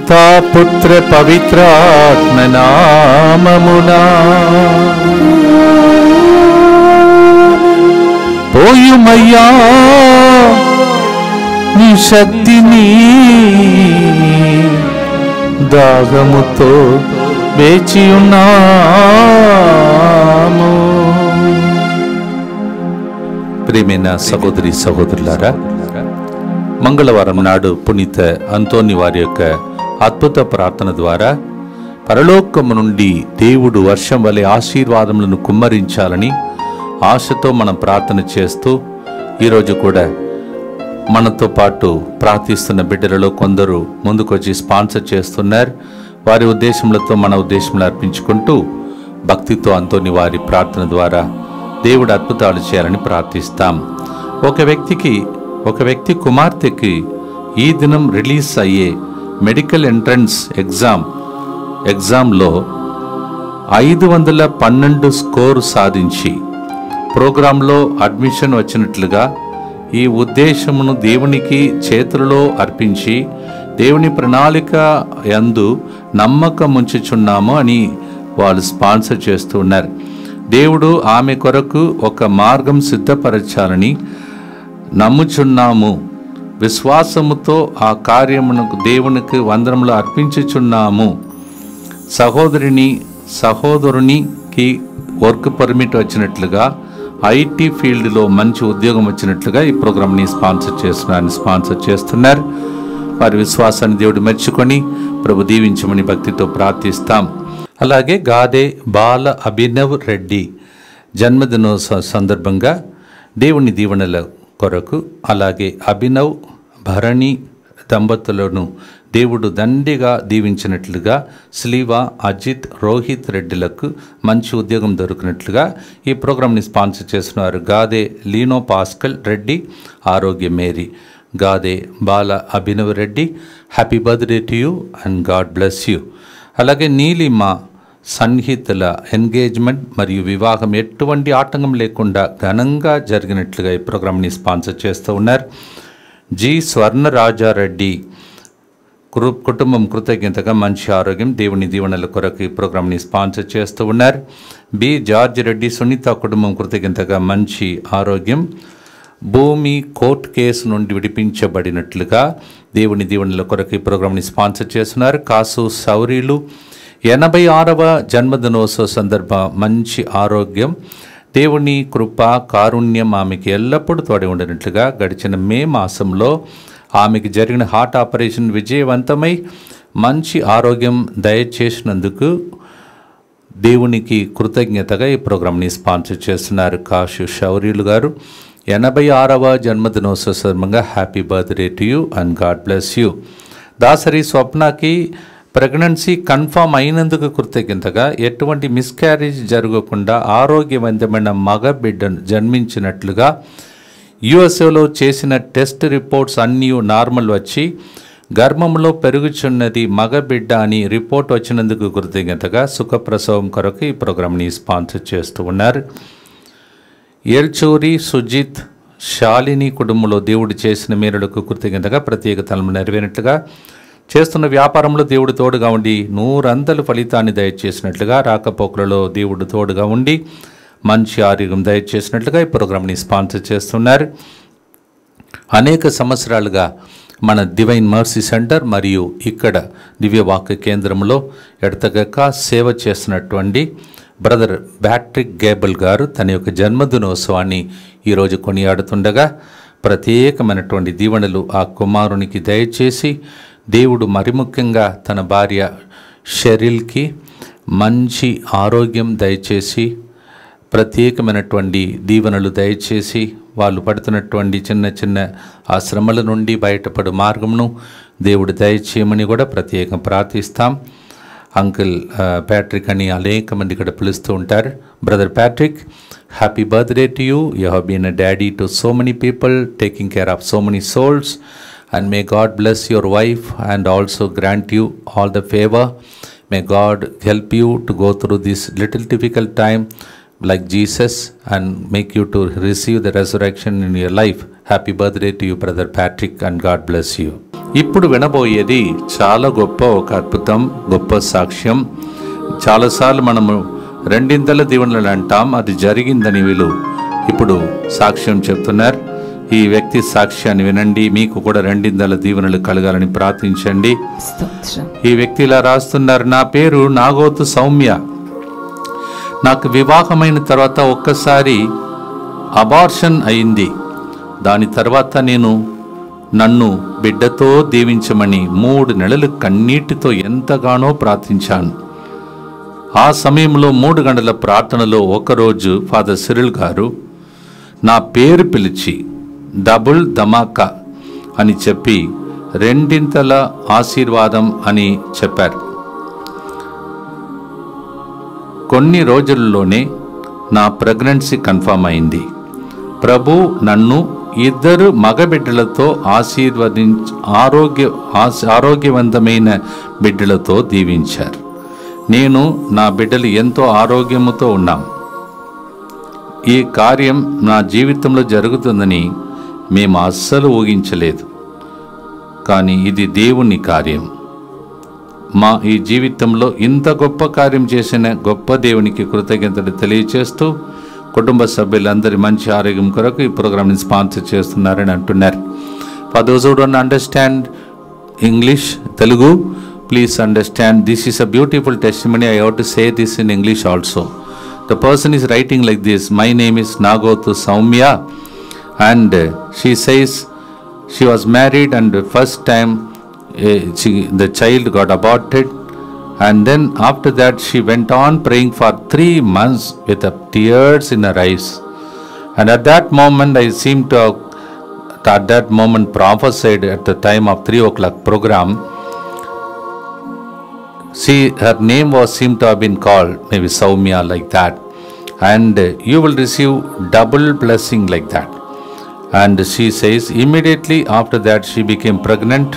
పితా పుత్ర పవిత్రాత్మ నామమునా పోయుమయ్యా నీ శక్తిని దాగముతో వేచి ఉన్నాము. ప్రియమైన సహోదరి సహోదరులారా, మంగళవారం నాడు పునీత అంతోని వారి యొక్క అద్భుత ప్రార్థన ద్వారా పరలోకము నుండి దేవుడు వర్షం వలె ఆశీర్వాదములను కుమ్మరించాలని ఆశతో మనం ప్రార్థన చేస్తూ ఈరోజు కూడా మనతో పాటు ప్రార్థిస్తున్న బిడ్డలలో కొందరు ముందుకొచ్చి స్పాన్సర్ చేస్తున్నారు. వారి ఉద్దేశములతో మన ఉద్దేశములు అర్పించుకుంటూ భక్తితో అంతోని వారి ప్రార్థన ద్వారా దేవుడు అద్భుతాలు చేయాలని ప్రార్థిస్తాం. ఒక వ్యక్తి కుమార్తెకి ఈ దినం రిలీజ్ అయ్యే మెడికల్ ఎంట్రన్స్ ఎగ్జామ్లో 512 స్కోరు సాధించి ప్రోగ్రాంలో అడ్మిషన్ వచ్చినట్లుగా ఈ ఉద్దేశమును దేవునికి చేతులలో అర్పించి దేవుని ప్రణాళిక యందు నమ్మకం ఉంచుచున్నాము అని వాళ్ళు స్పాన్సర్ చేస్తూ ఉన్నారు. దేవుడు ఆమె కొరకు ఒక మార్గం సిద్ధపరచాలని నమ్ముచున్నాము. విశ్వాసముతో ఆ కార్యమునకు దేవునికి వందనములు అర్పించుచున్నాము. సహోదరునికి వర్క్ పర్మిట్ వచ్చినట్లుగా, ఐటీ ఫీల్డ్లో మంచి ఉద్యోగం వచ్చినట్లుగా ఈ ప్రోగ్రామ్ని స్పాన్సర్ చేస్తున్నారు. వారి విశ్వాసాన్ని దేవుడు మెచ్చుకొని ప్రభు దీవించమని భక్తితో ప్రార్థిస్తాం. అలాగే గాదే బాల అభినవ్ రెడ్డి జన్మదినోత్సవ సందర్భంగా దేవుని దీవెనల కొరకు, అలాగే అభినవ్ భరణి దంపతులను దేవుడు దండిగా దీవించినట్లుగా, శ్లీవ అజిత్ రోహిత్ రెడ్డిలకు మంచి ఉద్యోగం దొరికినట్లుగా ఈ ప్రోగ్రామ్ని స్పాన్సర్ చేస్తున్నారు. Gade లీనో Pascal Reddy, Arogya Mary. Gade Bala Abhinav Reddy, happy birthday to you and God bless you. అలాగే నీలిమ సన్నిహితుల ఎంగేజ్మెంట్ మరియు వివాహం ఎటువంటి ఆటంకం లేకుండా ఘనంగా జరిగినట్లుగా ఈ ప్రోగ్రామ్ని స్పాన్సర్ చేస్తూ ఉన్నారు. జి స్వర్ణరాజారెడ్డి కుటుంబం కృతజ్ఞతగా మంచి ఆరోగ్యం, దేవుని దీవెనల కొరకు ఈ ప్రోగ్రామ్ని స్పాన్సర్ చేస్తూ ఉన్నారు. బి జార్జ్ రెడ్డి సునీత కుటుంబం కృతజ్ఞతగా మంచి ఆరోగ్యం, భూమి కోర్టు కేసు నుండి విడిపించబడినట్లుగా దేవుని దీవెనల కొరకు ఈ ప్రోగ్రామ్ని స్పాన్సర్ చేస్తున్నారు. కాసు సౌరీలు 86వ జన్మదినోత్సవ సందర్భ మంచి ఆరోగ్యం, దేవుని కృప కారుణ్యం ఆమెకి ఎల్లప్పుడూ తోడి ఉండినట్లుగా, గడిచిన మే మాసంలో ఆమెకి జరిగిన హార్ట్ ఆపరేషన్ విజయవంతమై మంచి ఆరోగ్యం దయచేసినందుకు దేవునికి కృతజ్ఞతగా ఈ ప్రోగ్రామ్ని స్పాన్సర్ చేస్తున్నారు. కాశు శౌర్యులు గారు 86వ జన్మదినోత్సవ సందర్భంగా happy birthday to you and God bless you. Dasari స్వప్నకి ప్రెగ్నెన్సీ కన్ఫామ్ అయినందుకు కృతజ్ఞతగా, ఎటువంటి మిస్క్యారేజ్ జరగకుండా ఆరోగ్యవంతమైన మగ బిడ్డను జన్మించినట్లుగా, యుఎస్ఏలో చేసిన టెస్ట్ రిపోర్ట్స్ అన్నీ నార్మల్ వచ్చి గర్భంలో పెరుగుచున్నది మగ బిడ్డ అని రిపోర్ట్ వచ్చినందుకు కృతజ్ఞతగా సుఖప్రసవం కొరకు ఈ ప్రోగ్రామ్ని స్పాన్సర్ చేస్తూ ఉన్నారు. ఎల్చూరి సుజిత్ శాలిని కుటుంబంలో దేవుడు చేసిన మేలులకు కృతజ్ఞతగా ప్రత్యేక తలము నెరవేరినట్లుగా, చేస్తున్న వ్యాపారంలో దేవుడు తోడుగా ఉండి 100 ఫలితాన్ని దయచేసినట్లుగా, రాకపోకలలో దేవుడు తోడుగా ఉండి మంచి ఆరోగ్యం దయచేసినట్లుగా ఈ ప్రోగ్రామ్ని స్పాన్సర్ చేస్తున్నారు. అనేక సంవత్సరాలుగా మన డివైన్ మర్సీ సెంటర్ మరియు ఇక్కడ దివ్యవాక్య కేంద్రంలో ఎడతెగక సేవ చేస్తున్నటువంటి బ్రదర్ ప్యాట్రిక్ గేబుల్ గారు తన యొక్క జన్మదినోత్సవాన్ని ఈరోజు కొనియాడుతుండగా, ప్రత్యేకమైనటువంటి దీవెనలు ఆ కుమారునికి దయచేసి దేవుడు మరి ముఖ్యంగా తన భార్య షెరిల్కి మంచి ఆరోగ్యం దయచేసి, ప్రత్యేకమైనటువంటి దీవెనలు దయచేసి, వాళ్ళు పడుతున్నటువంటి చిన్న చిన్న ఆ శ్రమల నుండి బయటపడు మార్గమును దేవుడు దయచేయమని కూడా ప్రత్యేకంగా ప్రార్థిస్తాం. అంకుల్ ప్యాట్రిక్ అని అనేక మంది ఇక్కడ పిలుస్తూ ఉంటారు. Brother Patrick, happy birthday to you. You have been a daddy to so many people, taking care of so many souls, and may God bless your wife and also grant you all the favor. May God help you to go through this little difficult time like Jesus and make you to receive the resurrection in your life. Happy birthday to you, Brother Patrick, and God bless you. ఇప్పుడు వినబోయేది చాలా గొప్ప ఒక అద్భుతం, గొప్ప సాక్ష్యం. చాలాసార్లు మనము రెండింతల దీవెనలు అంటాం, అది జరిగిందని వీళ్ళు ఇప్పుడు సాక్ష్యం చెప్తున్నారు. ఈ వ్యక్తి సాక్ష్యాన్ని వినండి, మీకు కూడా రెండింతల దీవెనలు కలగాలని ప్రార్థించండి. ఈ వ్యక్తి ఇలా రాస్తున్నారు, నా పేరు నాగోతు సౌమ్య. నాకు వివాహమైన తర్వాత ఒక్కసారి అబార్షన్ అయింది. దాని తర్వాత నేను నన్ను బిడ్డతో దీవించమని 3 నెలలు కన్నీటితో ఎంతగానో ప్రార్థించాను. ఆ సమయంలో 3 గంటల ప్రార్థనలో ఒకరోజు ఫాదర్ సిరిల్ గారు నా పేరు పిలిచి డబుల్ ధమాకా అని చెప్పి రెండింతల ఆశీర్వాదం అని చెప్పారు. కొన్ని రోజుల్లోనే నా ప్రెగ్నెన్సీ కన్ఫర్మ్ అయింది. ప్రభు నన్ను 2 మగబిడ్డలతో ఆరోగ్యవంతమైన బిడ్డలతో దీవించారు. నేను నా బిడ్డలు ఎంతో ఆరోగ్యముతో ఉన్నాం. ఈ కార్యం నా జీవితంలో జరుగుతుందని మేము అస్సలు ఊహించలేదు, కానీ ఇది దేవుని కార్యం. మా ఈ జీవితంలో ఇంత గొప్ప కార్యం చేసిన గొప్ప దేవునికి కృతజ్ఞతలు తెలియచేస్తూ కుటుంబ సభ్యులందరి మంచి ఆరోగ్యం కొరకు ఈ ప్రోగ్రామ్ని స్పాన్సర్ చేస్తున్నారని అంటున్నారు. For those who don't understand English, Telugu, please understand this is a beautiful testimony. I have to say this in English also. The person is writing like this, my name is Nagotu Saumya, and she says she was married and first time the child got aborted, and then after that she went on praying for 3 months with tears in her eyes, and at that moment I seemed to have at that moment prophesied at the time of 3 o'clock program. Her name was seemed to have been called maybe Saumya like that, and you will receive double blessing like that. And she says immediately after that she became pregnant,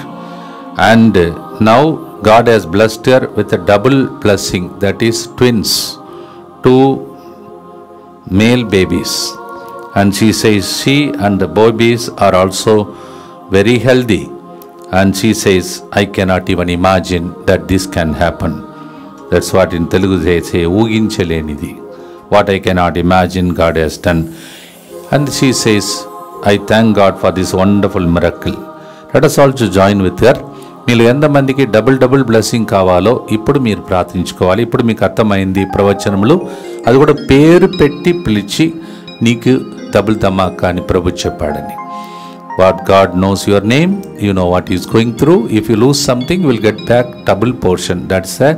and now God has blessed her with a double blessing, that is twins, 2 male babies. And she says she and the babies are also very healthy, and she says I cannot even imagine that this can happen. That's what in Telugu they say, ఊహించలేనిది, what I cannot imagine God has done. And she says I thank God for this wonderful miracle. Let us also join with her. మీరు ఎంతమందికి double blessing కావాలో ఇప్పుడు మీరు ప్రార్థించుకోవాలి. ఇప్పుడు మీకు అర్థమైంది ప్రవచనములు, అది కూడా పేరు పెట్టి పిలిచి నీకు డబుల్ ధమాకా అని ప్రభు చెప్పాడని. What God knows your name, you know what is going through. If you lose something will get back double portion. That's a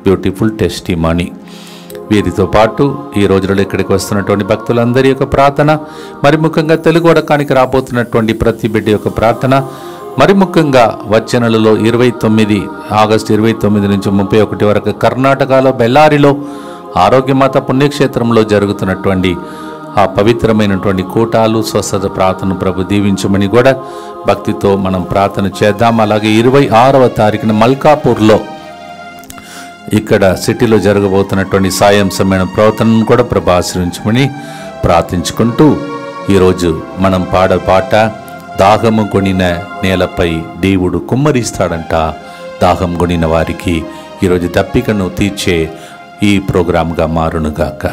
beautiful testimony. వీరితో పాటు ఈ రోజులలో ఇక్కడికి వస్తున్నటువంటి భక్తులందరి యొక్క ప్రార్థన, మరి ముఖ్యంగా తెలుగు వడకానికి రాబోతున్నటువంటి ప్రతి బిడ్డ యొక్క ప్రార్థన, మరి ముఖ్యంగా వచ్చే నెలలో ఆగస్టు 29 నుంచి 31 వరకు కర్ణాటకలో బెల్లారిలో ఆరోగ్యమాత పుణ్యక్షేత్రంలో జరుగుతున్నటువంటి ఆ పవిత్రమైనటువంటి కూటాలు, స్వస్థత ప్రార్థన ప్రభు దీవించమని కూడా భక్తితో మనం ప్రార్థన చేద్దాం. అలాగే 26వ తారీఖున మల్కాపూర్లో ఇక్కడ సిటీలో జరగబోతున్నటువంటి సాయం సమ్మేళన ప్రవర్తనను కూడా ప్రభు ఆశ్రయించమని ప్రార్థించుకుంటూ ఈరోజు మనం పాట దాహము కొనిన నేలపై దేవుడు కుమ్మరిస్తాడంట. దాహం కొనిన వారికి ఈరోజు దప్పికను తీర్చే ఈ ప్రోగ్రాంగా మారునుగాక.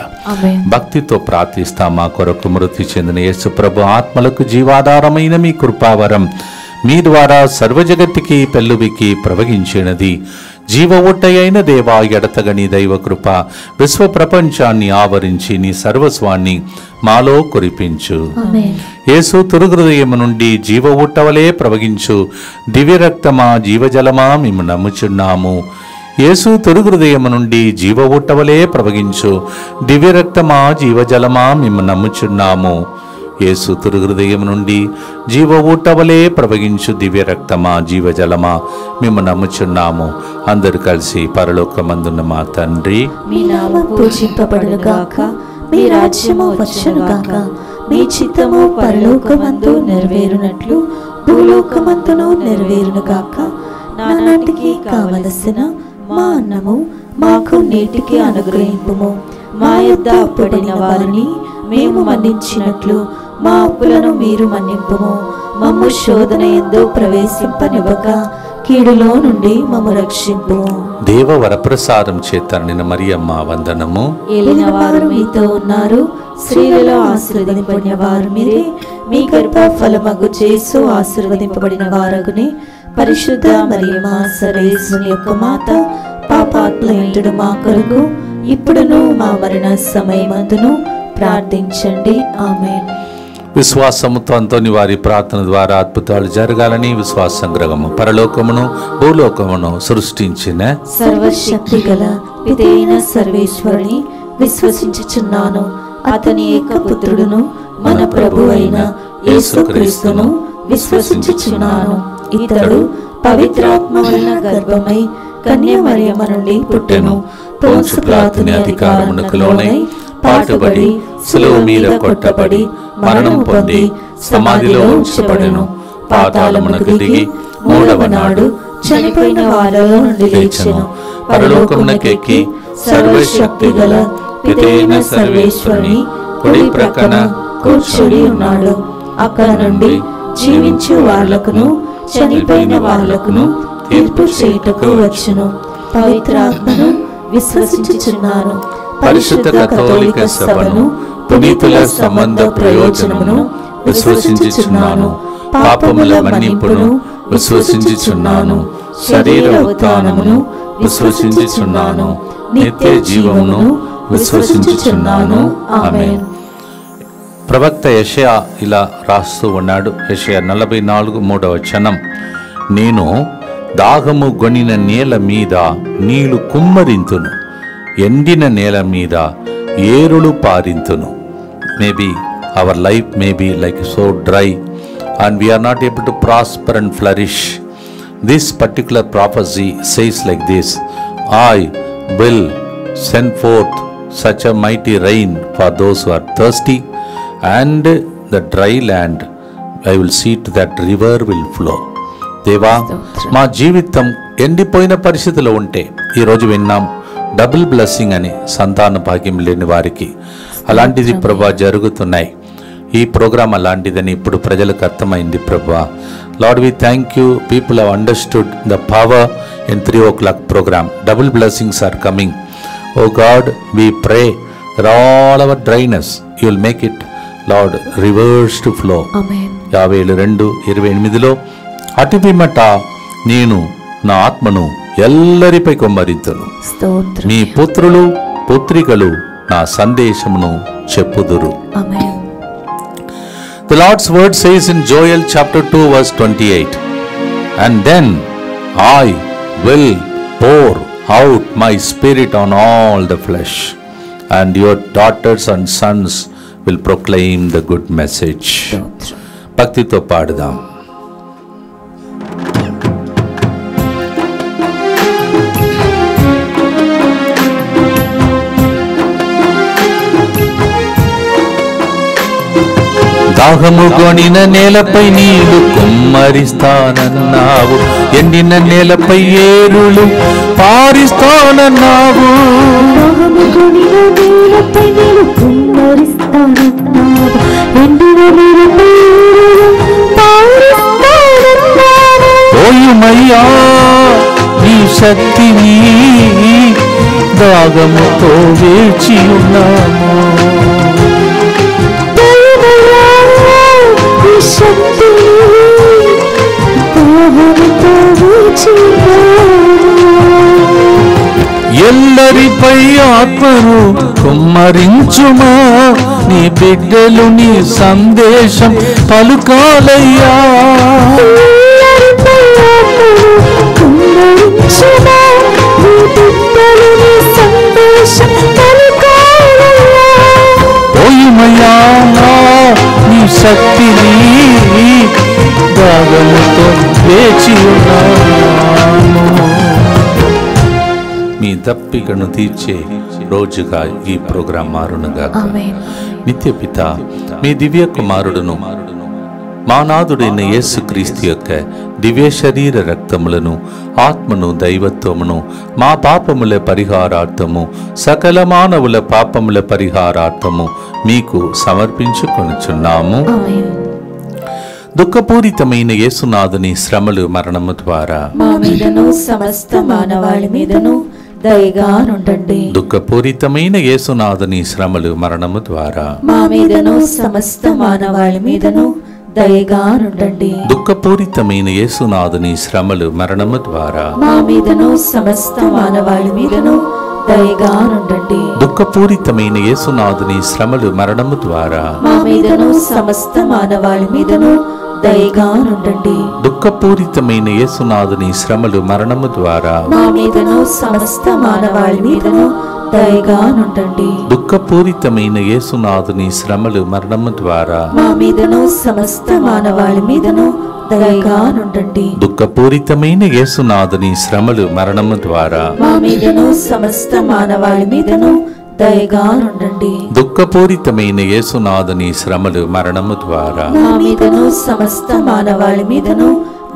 భక్తితో ప్రార్థిస్తాం. మా కొరకు మృతి చెందిన యేసు ప్రభు ఆత్మలకు జీవాధారమైన మీ కృపావరం మీ ద్వారా సర్వజగత్తుకి పెళ్ళుబికి ప్రవహించినది. జీవ ఒట్టయైన దేవా, ఎడతగని దైవ కృప విశ్వ ప్రపంచాన్ని ఆవరించి నీ సర్వస్వాన్ని మాలో కురిపించు. యేసు తురుహృదయము నుండి జీవ ఊటవలే ప్రవహించు దివ్య రక్తమా జీవజలమా మేము నమ్ముచున్నాము. యేసు తురుహృదయము నుండి జీవ ఊటవలే ప్రవహించు దివ్య రక్తమా జీవజలమా మేము నమ్ముచున్నాము. యేసు తురుహృదయం నుండి జీవ ఊటవలే ప్రవహించు దివ్య రక్తమా జీవజలమా మేము నమ్ముచున్నాము. అందరూ కలిసి పరలోకమందున్న మా తండ్రి, మీ నామము పూజింపబడునుగాక, మీ రాజ్యము వచ్చునుగాక, మీ చిత్తము పరలోకమందు నెరవేరునట్లు భూలోకమందును నెరవేరునుగాక. నానాటికి కావలసిన మా అన్నము మాకు నేటికి అనుగ్రహింపుము. మా యొద్ద అప్పుపడిన వారిని మేము మన్నించినట్లు మా అప్పులను మీరు మన్నింపుము. మమ్ము శోధన యందు ప్రవేశింపనివ్వక కీడులో నుండి మమ్ము రక్షింపు. దేవ వరప్రసాదం చేత నిన్న మరియమ్మ వందనము. ఏలిన వారు మీతో ఉన్నారు, స్త్రీలలో ఆశీర్వదింపబడిన వారు మీరే, మీ గర్భ ఫలమగు యేసు ఆశీర్వదింపబడిన వారగునే. పరిశుద్ధ మరియమ్మ సర్వేశ్వరుని యొక్క మాత, పాపాత్ములైన మా కొరకు ఇప్పుడును మా మరణ సమయమందును ప్రార్థించండి. ఆమేన్. విశ్వాసముతో అంతోని వారి ప్రార్థన ద్వారా అద్భుతాలు జరగాలని విశ్వాస సంగ్రహము పరలోకమును భూలోకమును సృష్టించిన సర్వశక్తి గల పితైన సర్వేశ్వరుని విశ్వసించుచున్నాను. అతని ఏకపుత్రుడును మన ప్రభు అయిన యేసుక్రీస్తును విశ్వసించుచున్నాను. ఇతడు పవిత్రాత్మ వలన గర్భమై కన్య మరియమ్మ నుండి పుట్టెను. పోన్సు పిలాతుని అధికారమునకు లోనై పాటుబడి శిలువ మీద కొట్టబడి మరణం పొంది సమాధిలో ఉంచబడెను. పాతాళమునకు దిగి మూడవ నాడు చనిపోయిన వారిలో నుండి లేచెను. పరలోకమునకెక్కి సర్వశక్తి గల పితైన సర్వేశ్వరుని కుడి ప్రక్కన కూర్చొని ఉన్నాడు. అక్కడ నుండి జీవించు వాళ్లకును చనిపోయిన వాళ్లకును తీర్పు చేయుటకు వచ్చును. పవిత్రాత్మను విశ్వసించుచున్నాను. పరిశుద్ధ కథోలిక సభను, పునీతుల సంబంధ ప్రయోజనమును విశ్వసించుచున్నాను. పాపముల మన్నింపును విశ్వసించుచున్నాను. శరీర ఉత్థానమును విశ్వసించుచున్నాను. నిత్య జీవమును విశ్వసించుచున్నాను. ఆమేన్. ప్రవక్త యెషయా ఇలా రాస్తూ ఉన్నాడు. యెషయా 44:3 నేను దాహము గొనిన నేల మీద నీళ్లు కుమ్మరింతును, ఎండిన నేల మీద ఏరులు పారింతును. Maybe our life may be like so dry and we are not able to prosper and flourish. This particular prophecy says like this: I will send forth such a mighty rain for those who are thirsty, and the dry land I will see to that river will flow. దేవా, మా జీవితం ఎండిపోయిన పరిస్థితిలో ఉంటే ఈరోజు విన్నాం double blessing అని, సంతాన భాగ్యం లేని వారికి అలాంటిది ప్రభా జరుగుతున్నాయి. ఈ ప్రోగ్రామ్ అలాంటిదని ఇప్పుడు ప్రజలకు అర్థమైంది ప్రభా. Lord, we thank you. People have understood the power in 3 o'clock program. Double blessings are coming. Oh God, we pray that all our dryness, you will make it, Lord, reverse to flow. ఆమేన్. 52:28 అటు పిమ్మట నేను నా ఆత్మను ఎల్లరిపై కుమ్మరింతును, స్తోత్రం. మీ పుత్రులు పుత్రికలు నా సందేశమును చెప్పుదురు. ఆమేన్. The Lord's word says in Joel chapter 2:28, and then I will pour out my spirit on all the flesh, and your daughters and sons will proclaim the good message. స్తోత్రం. భక్తితో పాడుదాం. దాహము గొనిన నేలపై నీళ్లు కుమ్మరిస్తానన్నావు, ఎండిన నేలపై ఏరులు పారిస్తానన్నావు. దాహము గొనిన నేలపై నీళ్లు కుమ్మరిస్తానన్నావు, ఎండిన నేలపై ఏరులు పారిస్తానన్నావు. పోయుమయ్యా నీ శక్తిని, దాగముతో వేచి ఉన్నాము. ఎల్లరిపై ఆత్మను కుమ్మరించుమా, నీ బిడ్డలు నీ సందేశం పలుకాలయ్యా. పోయుమయ్యా నీ శక్తిని, దాగముతో వేచి ఉన్నాము. మీ దప్పికను తీర్చే రోజుగా ఈ ప్రోగ్రాం మారునుగా. నిత్య పిత, మీ దివ్య కుమారుడును మా నాథుడైన యేసుక్రీస్తు యొక్క దివ్య శరీర రక్తములను, ఆత్మను, దైవత్వమును మా పాపముల పరిహారార్థము, సకల మానవుల పాపముల పరిహారార్థము మీకు సమర్పించుకొనుచున్నాము. దుఃఖపూరితమైన యేసునాథుని శ్రమలు మరణము ద్వారా మా మీదను సమస్త మానవాళి మీదను దయగా నుండండి. దుఃఖపూరితమైన యేసునాథుని శ్రమలు మరణము ద్వారా మా మీదను సమస్త మానవాళి మీదను దయగా నుండండి. దుఃఖపూరితమైన యేసునాథుని శ్రమలు మరణము ద్వారా మా మీదను సమస్త మానవాళి మీదను దయగా నుండండి. దుఃఖపూరితమైన యేసునాథుని శ్రమలు మరణము ద్వారా మా మీదను సమస్త మానవాళి మీదను దయగా నుండండి. దుఃఖపూరితమైన యేసునాథుని శ్రమలు మరణము ద్వారా మా మీదను సమస్త మానవాళి మీదను దయగా నుండండి. దుఃఖపూరితమైన యేసునాథుని శ్రమలు మరణము ద్వారా మా మీదను సమస్త మానవాళి మీదను దయగా నుండండి. దుఃఖపూరితమైన యేసునాథుని శ్రమలు మరణము ద్వారా మా మీదను సమస్త మానవాళి మీదను దయగా నుండండి. దుఃఖపూరితమైన యేసునాథుని శ్రమలు మరణము ద్వారా మా మీదను సమస్త మానవాళి మీదను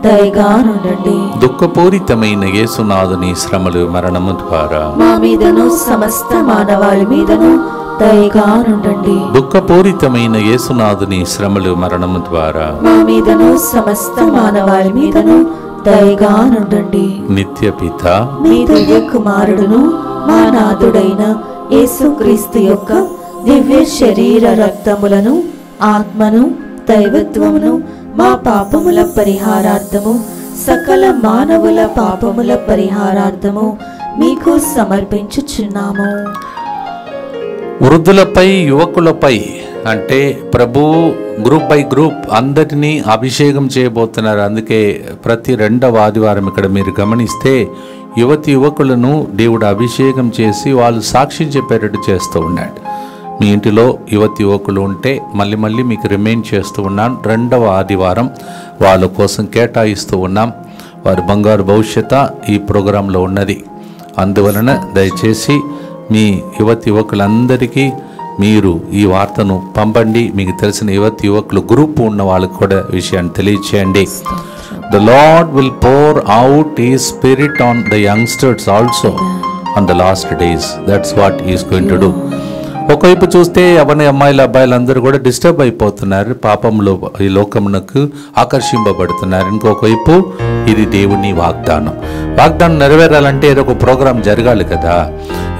దయగా నుండండి. దుఃఖపూరితమైన యేసునాథుని శ్రమలు మరణము ద్వారా మా మీదను సమస్త మానవాళి మీదను దయగా నుండండి. దుఃఖపూరితమైన యేసునాథుని శ్రమలు మరణము ద్వారా మా మీదను సమస్త మానవాళి మీదను దయగా నుండండి. నిత్య పిత మీ దివ్య కుమారుడును మా నాథుడైన యేసుక్రీస్తు యొక్క దివ్య శరీర రక్తములను ఆత్మను దైవత్వమును మా పాపముల పరిహారార్థము సకల మానవుల పాపముల పరిహారార్థము మీకు సమర్పించుచున్నాము. వృద్ధులపై యువకులపై అంటే ప్రభు గ్రూప్ బై గ్రూప్ అందరినీ అభిషేకం చేయబోతున్నారు. అందుకే ప్రతి రెండవ ఆదివారం ఇక్కడ మీరు గమనిస్తే యువకులను దేవుడు అభిషేకం చేసి వాళ్ళు సాక్ష్యం చెప్పేటట్టు చేస్తూ ఉన్నాడు. మీ ఇంటిలో యువకులు ఉంటే మళ్ళీ మీకు రిమైండ్ చేస్తూ ఉన్నాను. రెండవ ఆదివారం వాళ్ళ కోసం కేటాయిస్తూ ఉన్నాం. వారి బంగారు భవిష్యత్తు ఈ ప్రోగ్రాంలో ఉన్నది. అందువలన దయచేసి మీ యువకులందరికీ మీరు ఈ వార్తను పంపండి. మీకు తెలిసిన యువకులు గ్రూప్ ఉన్న వాళ్ళకు కూడా విషయాన్ని తెలియచేయండి. The Lord will pour out His Spirit on the youngsters also on the last days. That's what He is going to do. ఒకవైపు చూస్తే అవన్నీ అమ్మాయిలు అబ్బాయిలు అందరూ కూడా డిస్టర్బ్ అయిపోతున్నారు, పాపంలో ఈ లోకమునకు ఆకర్షింపబడుతున్నారు. ఇంకొక వైపు ఇది దేవుని వాగ్దానం నెరవేరాలంటే ఏదో ఒక ప్రోగ్రాం జరగాలి కదా.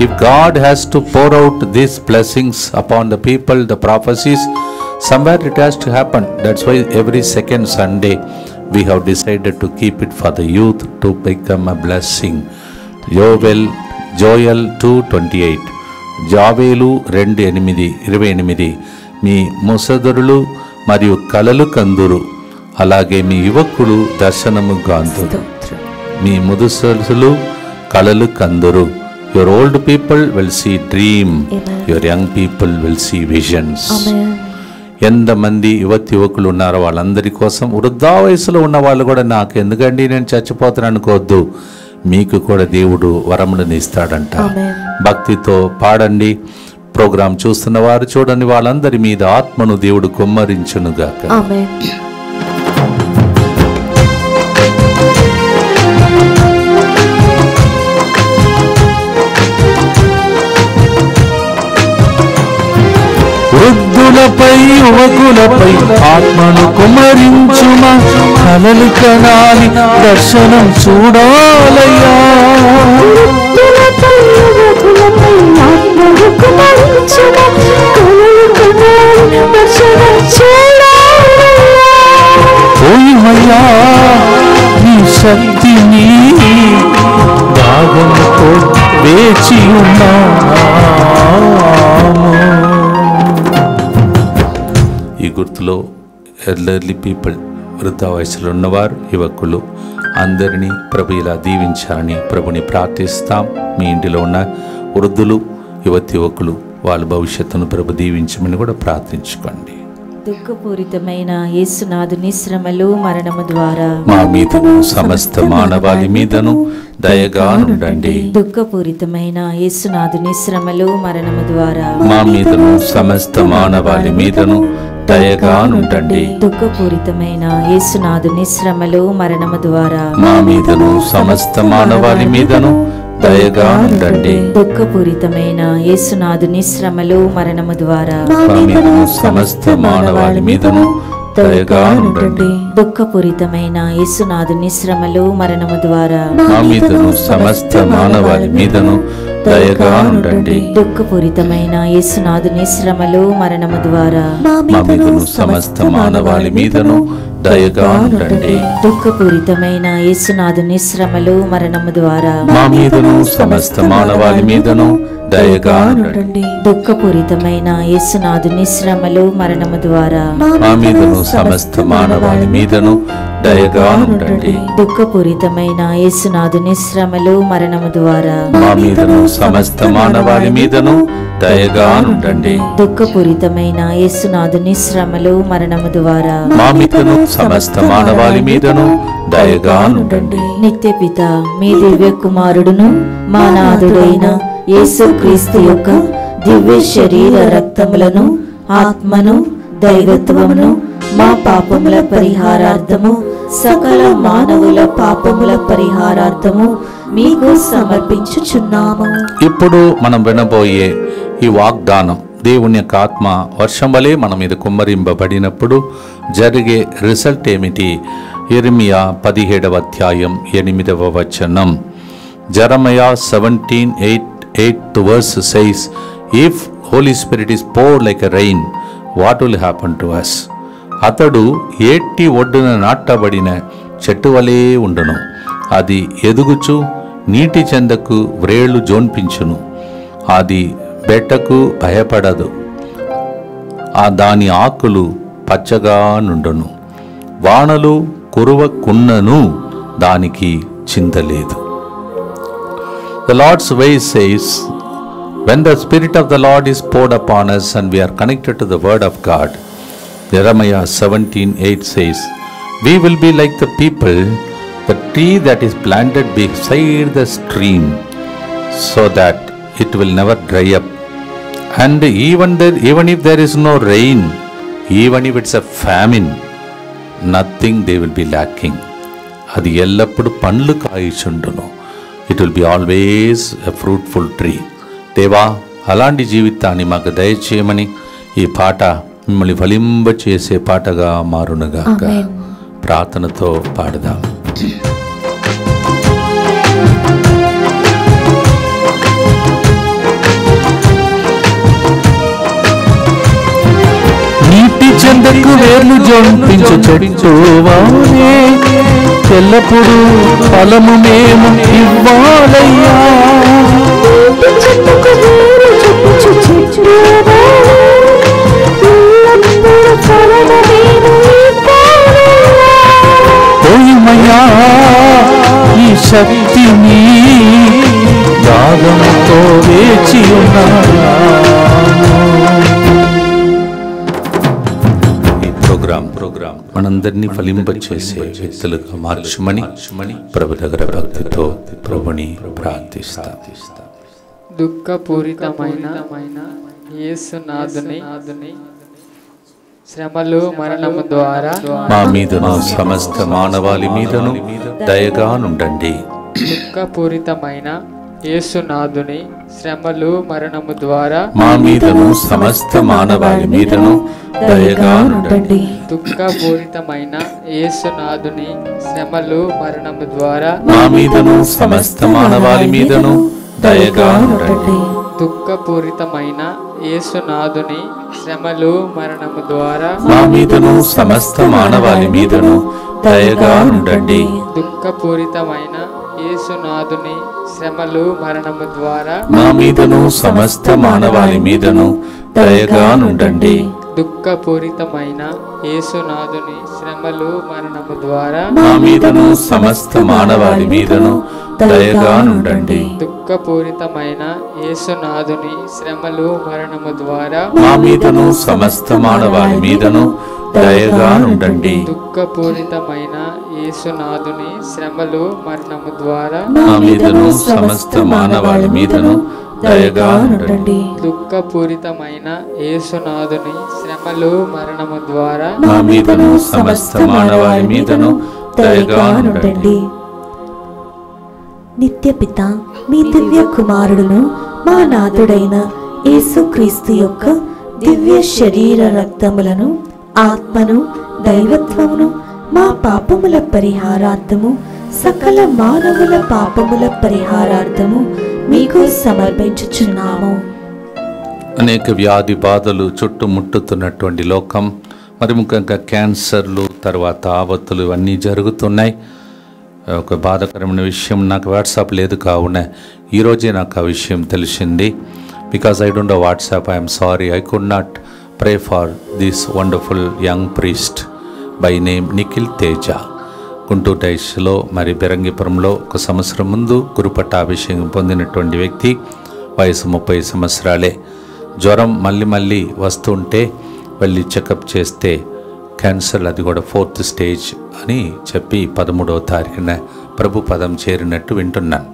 If God has to pour out these blessings upon the people, the prophecies, somewhere it has to happen. That's why every second Sunday we have decided to keep it for the youth to become a blessing. Joel 2:28, జావేలు 2:28, మీ ముసదరులు మరియు కలలు కందురు, అలాగే మీ యువకులు దర్శనము గాంతురు, మీ ముదుసలు కలలు కందురు. Your old people will see dream, your young people will see visions. ఎంతమంది యువకులు ఉన్నారో వాళ్ళందరి కోసం, వృద్ధా వయసులో ఉన్న వాళ్ళు కూడా నాకు ఎందుకండి నేను చచ్చిపోతాను అనుకోవద్దు, మీకు కూడా దేవుడు వరములను ఇస్తాడంట. భక్తితో పాడండి. ప్రోగ్రాం చూస్తున్న వారు చూడండి, వాళ్ళందరి మీద ఆత్మను దేవుడు కుమ్మరించునుగాక. వృద్ధులపై యువకులపై ఆత్మను కుమరించుమా, కలలు కనాలి దర్శనం చూడాలయ్యా. ఓయమయ్యా నీ శక్తిని దాగముతో వేచి ఉన్నాము. ఈ గుర్తులో ఎల్డర్లీ పీపుల్, వృద్ధ వయసులో ఉన్నవారు, యువకులు అందరినీ ప్రభు ఇలా దీవించాలని ప్రభుని ప్రార్థిస్తాం. మీ ఇంటిలో ఉన్న వృద్ధులు యువకులు వాళ్ళ భవిష్యత్తును ప్రభు దీవించమని కూడా ప్రార్థించుకోండి. దుఃఖపూరితమైన యేసునాథుని శ్రమలు మరణము ద్వారా మా మీదను సమస్త మానవాళి మీదను దయగా నుండండి. దుఃఖపూరితమైన యేసునాథుని శ్రమలు మరణము ద్వారా మా మీదను సమస్త మానవాళి మీదను దయగా నుండండి. దుఃఖపూరితమైన యేసునాథుని శ్రమలు మరణము ద్వారా మా మీదను సమస్త మానవాళి మీదను దయగా ఉండండి. దుఃఖపూరితమైన యేసునాథుని శ్రమలు మరణము ద్వారా మా మీదను సమస్త మానవాళి మీదను దయగా ఉండండి. దుఃఖపూరితమైన యేసునాథుని శ్రమలు మరణము ద్వారా మా మీదను సమస్త మానవాళి మీదను దయగా ఉండండి. దుఃఖపూరితమైన యేసునాథుని శ్రమలు మరణము ద్వారా మా మీదను సమస్త మానవాళి మీదను దయగా ఉండండి. దుఃఖపూరితమైన యేసునాథుని శ్రమలు మరణము ద్వారా మా మీదను సమస్త మానవాళి మీదను దయగా ఉండండి. దుఃఖపూరితమైన యేసునాథుని శ్రమలు మరణము ద్వారా మా మీదను సమస్త మానవాళి మీదను దయగా ఉండండి. దుఃఖపూరితమైన యేసునాథుని శ్రమలు మరణము ద్వారా మా మీదను సమస్త మానవాళి మీదను దయగా ఉండండి. దుఃఖపూరితమైన యేసునాథుని శ్రమలు మరణము ద్వారా మా మీదను సమస్త మానవాళి మీదను దయగా ఉండండి. నిత్య పిత మీ దివ్య కుమారుడును మా నాథుడైన యేసుక్రీస్తు యొక్క దివ్య శరీర రక్తములను ఆత్మను దైవత్వమును మా పాపముల పరిహారార్థము సకల మానవుల పాపముల పరిహారార్థము మీకు సమర్పించుచున్నాము. ఇప్పుడు మనం వినబోయే ఈ వాగ్దానం దేవుని యొక్క ఆత్మ వర్షం వలె మన మీద కుమ్మరింపబడినప్పుడు జరిగే రిజల్ట్ ఏమిటి? యెరెమియా 17వ అధ్యాయం 8వ వచనం. జెరమయా 17:8 verse says, if Holy Spirit is poured like a rain, what will happen to us? అతడు ఏటి ఒడ్డున నాటబడిన చెట్టు వలె ఉండును. అది ఎదుగుచు నీటి చెందకు వ్రేళ్లు జోన్పించును. అది బెట్టకు భయపడదు. దాని ఆకులు పచ్చగా నుండును. వానలు కురవకున్నను దానికి చింతలేదు. The Lord's way says, when the Spirit of the Lord is poured upon us and we are connected to the Word of God, Jeremiah 17:8 says, we will be like the people, the tree that is planted beside the stream, so that it will never dry up. And even if there is no rain, even if it's a famine, nothing they will be lacking. అది ఎల్లప్పుడు పండ్లు కాయిచుండును. It will be always a fruitful tree. దేవా, అలాంటి జీవితాన్ని మాకు దయచేయమని ఈ పాట మిమ్మల్ని ఫలింప చేసే పాటగా మారునుగాక. ప్రార్థనతో పాడదాం. నీటి చెందకు వేర్లు జోన్పించు చెట్టువానే ఎల్లప్పుడూ ఫలము మేము ఇవ్వాలయ్యా. ఓయమయ్యా, ఈ శక్తిని దాగంతో వేచి ఉన్నాను. ప్రోగ్రాం మనందరినీ ఫలింపచేసే వ్యక్తులుగా మార్చమని ప్రభు దగ్గర భక్తితో ప్రభుని ప్రార్థిస్తాం. దుఃఖపూరితమైన యేసునాథుని శ్రమలు మరణము ద్వారా మా మీదను సమస్త మానవాళి మీదను దయగా నుండండి. దుఃఖపూరితమైన యేసునాథుని శ్రమలు మరణము ద్వారా మా మీదను సమస్త మానవాళి మీదను దయగా నుండండి. దుఃఖపూరితమైన యేసునాథుని శ్రమలు మరణము ద్వారా మా మీదను సమస్త మానవాళి మీదను దయగా నుండండి. దుఃఖపూరితమైన యేసునాథుని శ్రమలు మరణము ద్వారా మా మీదను సమస్త మానవాళి మీదను దయగా నుండండి. దుఃఖపూరితమైన యేసునాథుని శ్రమలు మరణము ద్వారా మా మీదను సమస్త మానవాళి మీదను దయగా నుండండి. దుఃఖపూరితమైన యేసునాథుని శ్రమలు మరణము ద్వారా మా మీదను సమస్త మానవాళి మీదను దయగా నుండండి. దుఃఖపూరితమైన యేసునాథుని శ్రమలు మరణము ద్వారా మా మీదను సమస్త మానవాళి మీదను దయగా నుండండి. దుఃఖపూరితమైన యేసునాథుని శ్రమలు మరణము ద్వారా మా మీదను సమస్త మానవాళి మీదను దయగా నుండండి. దుఃఖపూరితమైన యేసునాథుని శ్రమలు మరణము ద్వారా మా మీదను సమస్త మానవాళి మీదను దయగా నుండండి. నిత్య పిత మీ దివ్య కుమారుడును మా నాథుడైన యేసుక్రీస్తు యొక్క దివ్య శరీర రక్తములను ఆత్మను దైవత్వమును మా పాపముల పరిహారార్థము సకల మానవుల పాపముల పరిహారార్థము మీకు సమర్పించుచున్నాము. అనేక వ్యాధి బాధలు చుట్టుముట్టుతున్నటువంటి లోకం, మరి ముఖ్యంగా క్యాన్సర్లు, తర్వాత ఆపత్తులు ఇవన్నీ జరుగుతున్నాయి. ఒక బాధాకరమైన విషయం, నాకు వాట్సాప్ లేదు కావున ఈరోజే నాకు ఆ విషయం తెలిసింది. Because I don't know WhatsApp, I'm sorry, I could not pray for this wonderful young priest by name Nikhil Teja. Guntur డైస్లో మరి బెరంగిపురంలో 1 సంవత్సరం ముందు గురుపట్టాభిషేకం పొందినటువంటి వ్యక్తి, వయసు 30 సంవత్సరాలే. జ్వరం మళ్ళీ వస్తుంటే వెళ్ళి చెకప్ చేస్తే క్యాన్సర్, అది కూడా 4th స్టేజ్ అని చెప్పి 13వ తారీఖున ప్రభు పదం చేరినట్టు వింటున్నాను.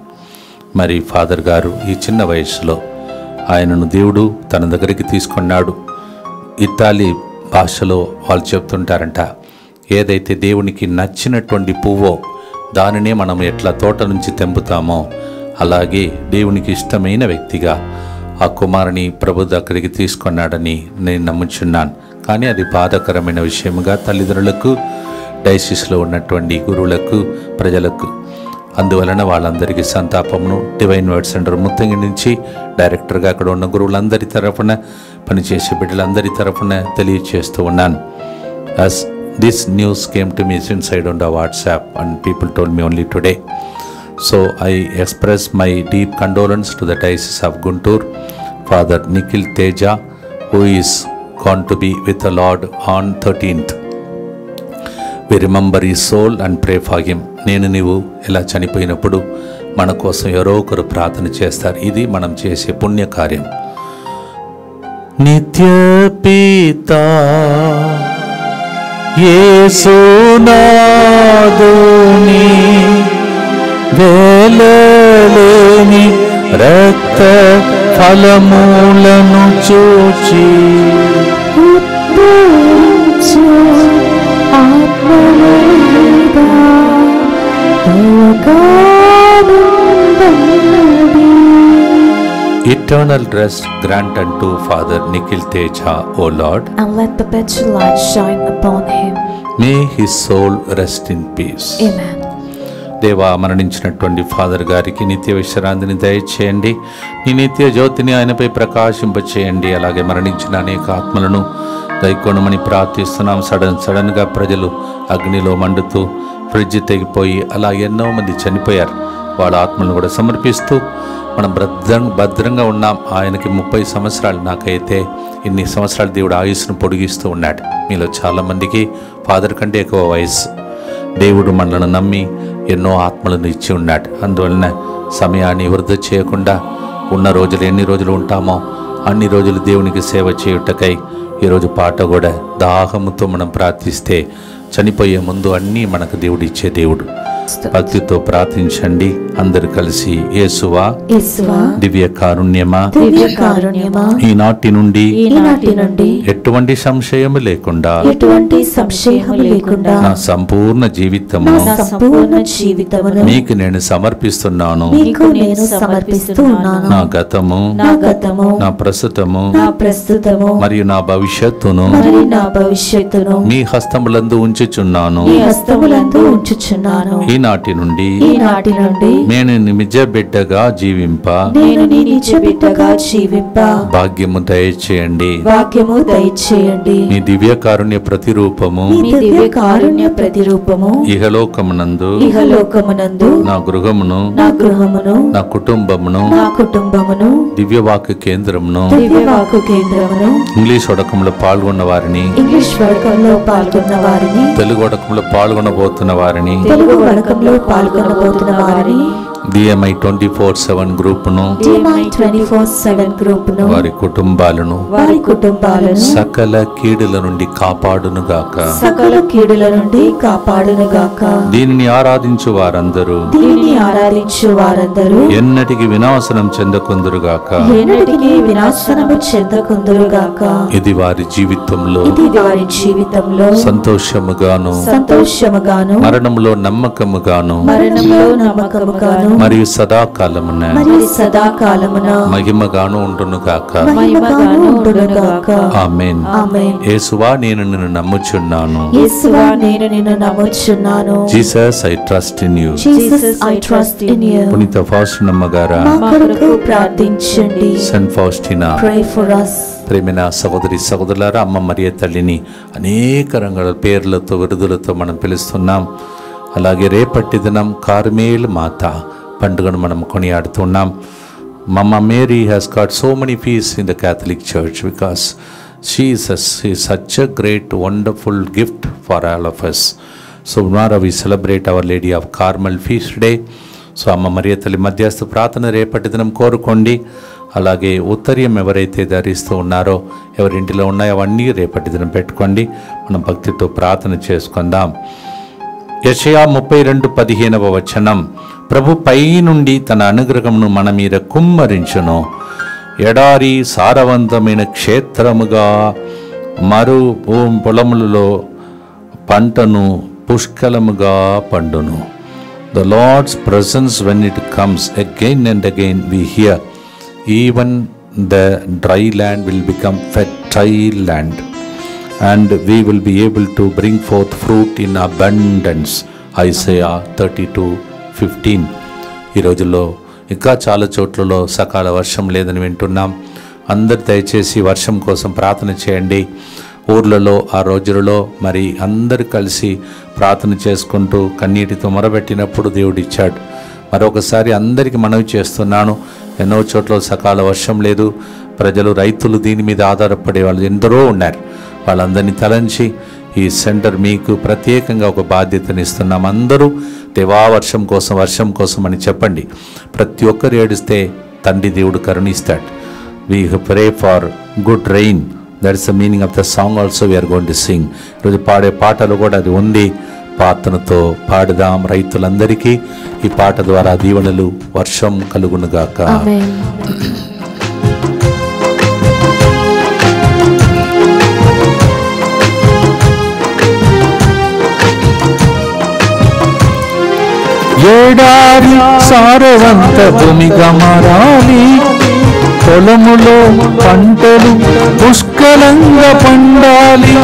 మరి ఫాదర్ గారు ఈ చిన్న వయసులో ఆయనను దేవుడు తన దగ్గరికి తీసుకున్నాడు. ఇటాలీ భాషలో వాళ్ళు చెప్తుంటారంట, ఏదైతే దేవునికి నచ్చినటువంటి పువ్వో దానినే మనం ఎట్లా తోట నుంచి తెంపుతామో అలాగే దేవునికి ఇష్టమైన వ్యక్తిగా ఆ కుమారుని ప్రభు దగ్గరికి తీసుకున్నాడని నేను నమ్ముచున్నాను. కానీ అది బాధాకరమైన విషయముగా తల్లిదండ్రులకు, డైసిస్లో ఉన్నటువంటి గురువులకు, ప్రజలకు, అందువలన వాళ్ళందరికీ సంతాపమును డివైన్ వర్డ్ సెంటర్ ముత్తంగి నుంచి డైరెక్టర్గా అక్కడ ఉన్న గురువులందరి తరఫున, పనిచేసే బిడ్డలందరి తరఫున తెలియచేస్తూ ఉన్నాను. as this news came to me since I don't have WhatsApp and people told me only today. So I express my deep condolence to the Diocese of Guntur, Father Nikhil Teja, who is gone to be with the Lord on 13th. We remember his soul and pray for him. నేను నీవు ఇలా చనిపోయినప్పుడు మన కోసం ఎవరో ఒకరు ప్రార్థన చేస్తారు. ఇది మనం చేసే పుణ్యకార్యం. నిత్య పితా యేసునాథుని వేలలేని రక్త ఫలమూలను చూచి Eternal rest grant unto Father Nikhil Teja, O Lord, and let perpetual light shine upon him. May his soul rest in peace. Amen. దేవా, మరణించినటువంటి ఫాదర్ గారికి నిత్య విశ్రాంతిని దయచేయండి. నీ నిత్య జ్యోతిని ఆయనపై ప్రకాశింపచేయండి. అలాగే మరణించిన అనేక ఆత్మలను దైకోణమని ప్రార్థిస్తున్నాం. సడన్గా ప్రజలు అగ్నిలో మండుతూ ఫ్రిడ్జ్ తెగిపోయి అలా ఎన్నో మంది చనిపోయారు. వాళ్ళ ఆత్మలను కూడా సమర్పిస్తూ మనం భద్రంగా ఉన్నాం. ఆయనకి 30 సంవత్సరాలు, నాకైతే ఇన్ని సంవత్సరాలు దేవుడు ఆయుస్సును పొడిగిస్తూ ఉన్నాడు. మీలో చాలామందికి ఫాదర్ కంటే ఎక్కువ వయసు. దేవుడు మనల్ని నమ్మి ఎన్నో ఆత్మలను ఇచ్చి ఉన్నాడు. అందువలన సమయాన్ని వృధా చేయకుండా ఉన్న రోజులు ఎన్ని రోజులు ఉంటామో అన్ని రోజులు దేవునికి సేవ చేయుటకై ఈరోజు పాట కూడా దాహముతో మనం ప్రార్థిస్తే చనిపోయే ముందు అన్నీ మనకు దేవుడు ఇచ్చే దేవుడు. భక్తితో ప్రార్థించండి. అందరు కలిసి యేసువా దివ్య కారుణ్యమా ఈనాటి నుండి ఎటువంటి సంశయము లేకుండా నా సంపూర్ణ జీవితమును మీకు నేను సమర్పిస్తున్నాను. నా గతము, నా ప్రస్తుతము మరియు నా భవిష్యత్తును మీ హస్తములందు ఉంచుచున్నాను. ఈనాటి నుండి నేను నిజ బిడ్డగా జీవింప భాగ్యము దయచేయండి. మీ దివ్య కారుణ్య ప్రతిరూపము ఇహలోకమునందు నా గృహమును నా కుటుంబమును దివ్యవాక్య కేంద్రమును ఇంగ్లీష్ వడకంలో పాల్గొన్న వారిని తెలుగు వడకంలో పాల్గొనబోతున్న వారిని DMI 24/7 గ్రూపును వారి కుటుంబాలను సకల కీడుల నుండి కాపాడునుగాక. దీనిని ఆరాధించు వారందరూ ఎన్నటికి వినాశనం చెందకుందురుగాక. ఇది వారి జీవితంలో సంతోషముగాను మరణంలో నమ్మకముగాను మరియు సదాకాలమున మహిమగాను ఉండును గాక. ఆమేన్. యేసువా నేను నిన్ను నమ్ముచున్నాను. Jesus I trust in you. పునీత ఫౌస్టినమ్మ గారా ప్రార్థించండి. సెయింట్ ఫౌస్టినా ప్రేమైన సహోదరి సహోదరులారా, అమ్మ మరియ తల్లిని అనేక రంగాల పేర్లతో విరుదులతో మనం పిలుస్తున్నాం. అలాగే రేపటి దినం కార్మేల్ మాత పండుగను మనం కొనియాడుతున్నాం. Mama Mary has got so many feasts in the Catholic Church because Jesus is such a great, wonderful gift for all of us. So tomorrow we celebrate Our Lady of Carmel feast day. So అమ్మ మరియ తల్లి మధ్యస్థ ప్రార్థన రేపటి దినం కోరుకోండి. అలాగే ఉత్తరీయం ఎవరైతే ధరిస్తూ ఉన్నారో, ఎవరింటిలో ఉన్నాయో అవన్నీ రేపటి దినం పెట్టుకోండి. మనం భక్తితో ప్రార్థన చేసుకుందాం. యెషయా 32:15 ప్రభు పై నుండి తన అనుగ్రహమును మన మీద కుమ్మరించును. ఎడారి సారవంతమైన క్షేత్రముగా మరు పొలములలో పంటను పుష్కలముగా పండును. The Lord's presence when it comes again and again we hear, even the dry land will become fertile land and we will be able to bring forth fruit in abundance. Isaiah 32:15. ఈ రోజుల్లో ఇంకా చాలా చోట్లలో సకాల వర్షం లేదని వింటున్నాం. అందరు దయచేసి వర్షం కోసం ప్రార్థన చేయండి. ఊర్లలో ఆ రోజులలో మరి అందరు కలిసి ప్రార్థన చేసుకుంటూ కన్నీటితో మొరబెట్టినప్పుడు దేవుడు ఇచ్చాడు. మరొకసారి అందరికీ మనవి చేస్తున్నాను, ఎన్నో చోట్ల సకాల వర్షం లేదు. ప్రజలు, రైతులు దీని మీద ఆధారపడే వాళ్ళు ఎందరో ఉన్నారు. వాళ్ళందరినీ తలంచి ఈ సెంటర్ మీకు ప్రత్యేకంగా ఒక బాధ్యతని ఇస్తున్నాం. అందరూ దేవా వర్షం కోసం అని చెప్పండి. ప్రతి ఒక్కరు ఏడిస్తే తండ్రి దేవుడు కరుణిస్తాడు. We pray for good rain. That is the meaning of the song also we are going to sing. ఈరోజు పాడే పాటలు కూడా అది ఉంది. ప్రార్థనతో పాడుదాం. రైతులందరికీ ఈ పాట ద్వారా దీవెనలు, వర్షం కలుగునుగాక. ఏడారి సారవంత భూమిగా మారాలి, పొలములో పంటలు పుష్కలంగా పండాలి.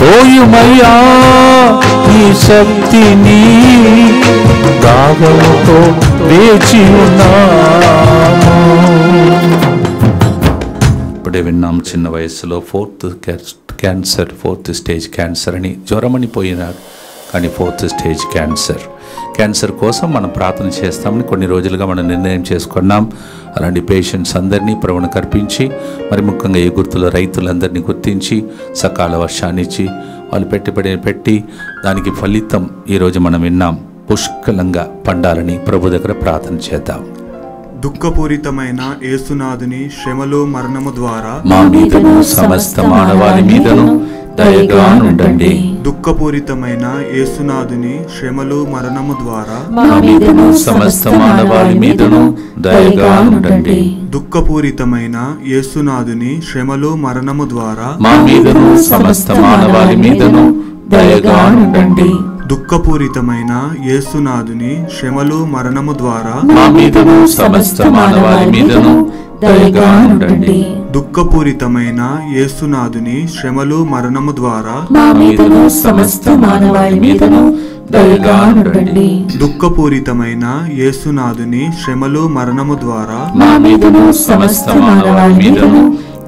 పోయుమయ్యా ఈ శక్తిని, దాగముతో వేచి ఉన్నాము. ఇప్పుడే విన్నాం, చిన్న వయసులో ఫోర్త్ స్టేజ్ క్యాన్సర్ అని, జ్వరమని పోయినారు కానీ 4th స్టేజ్ క్యాన్సర్ కోసం మనం ప్రార్థన చేస్తామని కొన్ని రోజులుగా మనం నిర్ణయం చేసుకున్నాం. అలాంటి పేషెంట్స్ అందరినీ ప్రభువును కర్పించి, మరి ముఖ్యంగా ఈ గుర్తుల రైతులందరినీ గుర్తించి సకాల వర్షాన్ని ఇచ్చి వాళ్ళు పెట్టి దానికి ఫలితం ఈరోజు మనం విన్నాం, పుష్కలంగా పండాలని ప్రభు దగ్గర ప్రార్థన చేద్దాం. దుఃఖపూరితమైన యేసునాథుని శ్రమలు మరణము ద్వారా మా మీదను సమస్త మానవాళి మీదను దయగా ఉండండి. దుఃఖపూరితమైన యేసునాథుని శ్రమలు మరణము ద్వారా మా మీదను సమస్త మానవాళి మీదను దయగా ఉండండి. దుఃఖపూరితమైన యేసునాథుని శ్రమలు మరణము ద్వారా మా మీదను సమస్త మానవాళి మీదను దయగా ఉండండి. దుఃఖపూరితమైన యేసునాథుని శ్రమలు మరణము ద్వారా మా మీదను సమస్త మానవాళి మీదను దయగా ఉండండి. దుఃఖపూరితమైన యేసునాథుని శ్రమలు మరణము ద్వారా మా మీదను సమస్త మానవాళి మీదను దయగా ఉండండి. దుఃఖపూరితమైన యేసునాథుని శ్రమలు మరణము ద్వారా మా మీదను సమస్త మానవాళి మీదను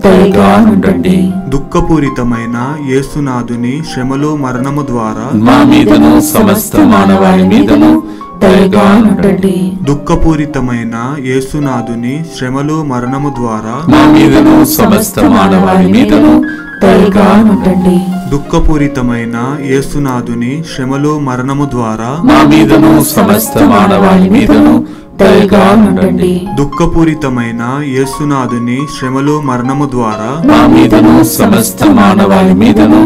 దయగా ఉండండి. దుఃఖపూరితమైన యేసునాథుని శ్రమలు మరణము ద్వారా మా మీదను సమస్త మానవాళి మీదను దయగా ఉండండి. దుఃఖపూరితమైన యేసునాథుని శ్రమలు మరణము ద్వారా మా మీదను సమస్త మానవాళి మీదను దయగా ఉండండి. దుఃఖపూరితమైన యేసునాథుని శ్రమలు మరణము ద్వారా మా మీదను సమస్త మానవాళి మీదను దయగా ఉండండి. దుఃఖపూరితమైన యేసునాథుని శ్రమలు మరణము ద్వారా మా మీదను సమస్త మానవాళి మీదను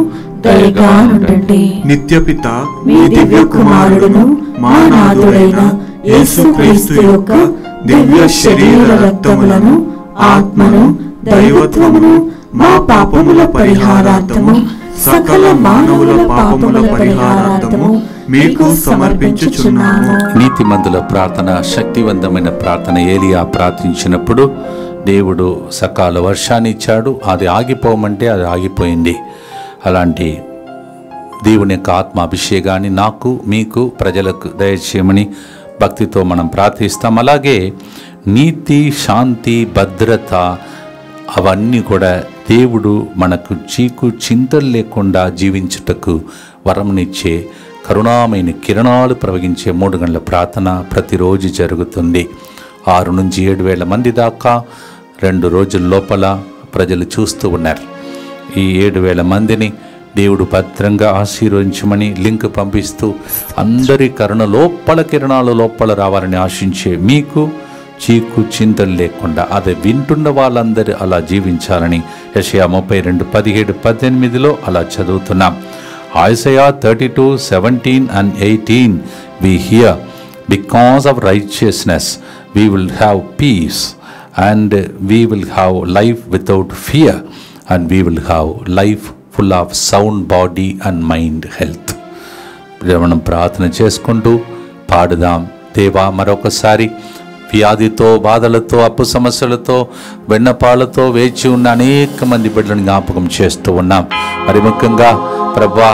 దయగా ఉండండి. నిత్యపిత మీ దివ్య కుమారుడును మా నాథుడైన యేసుక్రీస్తు యొక్క దివ్య శరీర రక్తములను, ఆత్మను, దైవత్వమును మా పాపముల పరిహారార్థము సకల మానవుల పాపముల పరిహారార్థము మీకు సమర్పించుచున్నాము. నీతిమంతుల ప్రార్థన శక్తివంతమైన ప్రార్థన. ఏలియా ప్రార్థించినప్పుడు దేవుడు సకాల వర్షాన్ని ఇచ్చాడు. అది ఆగిపోమంటే అది ఆగిపోయింది. అలాంటి దేవుని యొక్క ఆత్మ అభిషేకాన్ని నాకు, మీకు, ప్రజలకు దయచేయమని భక్తితో మనం ప్రార్థిస్తాం. అలాగే నీతి, శాంతి, భద్రత అవన్నీ కూడా దేవుడు మనకు చీకు చింతలు లేకుండా జీవించుటకు వరమునిచ్చే కరుణామైన కిరణాలు ప్రవహించే 3 గంటల ప్రార్థన ప్రతిరోజు జరుగుతుంది. 6 నుంచి 7,000 మంది దాకా 2 రోజుల లోపల ప్రజలు చూస్తూ ఉన్నారు. ఈ 7,000 మందిని దేవుడు భద్రంగా ఆశీర్వదించమని లింక్ పంపిస్తూ అందరి కరుణ లోపల కిరణాలు లోపల రావాలని ఆశించే మీకు చీకు చింతలు లేకుండా అది వింటున్న వాళ్ళందరూ అలా జీవించాలని యెషయా 32:17-18 అలా చదువుతున్నాం. Isaiah 32:17 and 18 we hear, because of righteousness we will have peace and we will have life without fear and we will have life full of sound body and mind health. మనం ప్రార్థన చేసుకుంటూ పాడుదాం. దేవా, మరొకసారి వ్యాధితో, బాధలతో, అప్పు సమస్యలతో, వెన్నపాలతో వేచి ఉన్న అనేక మంది బిడ్డలను జ్ఞాపకం చేస్తూ ఉన్నాం. మరి ముఖ్యంగా ప్రభా,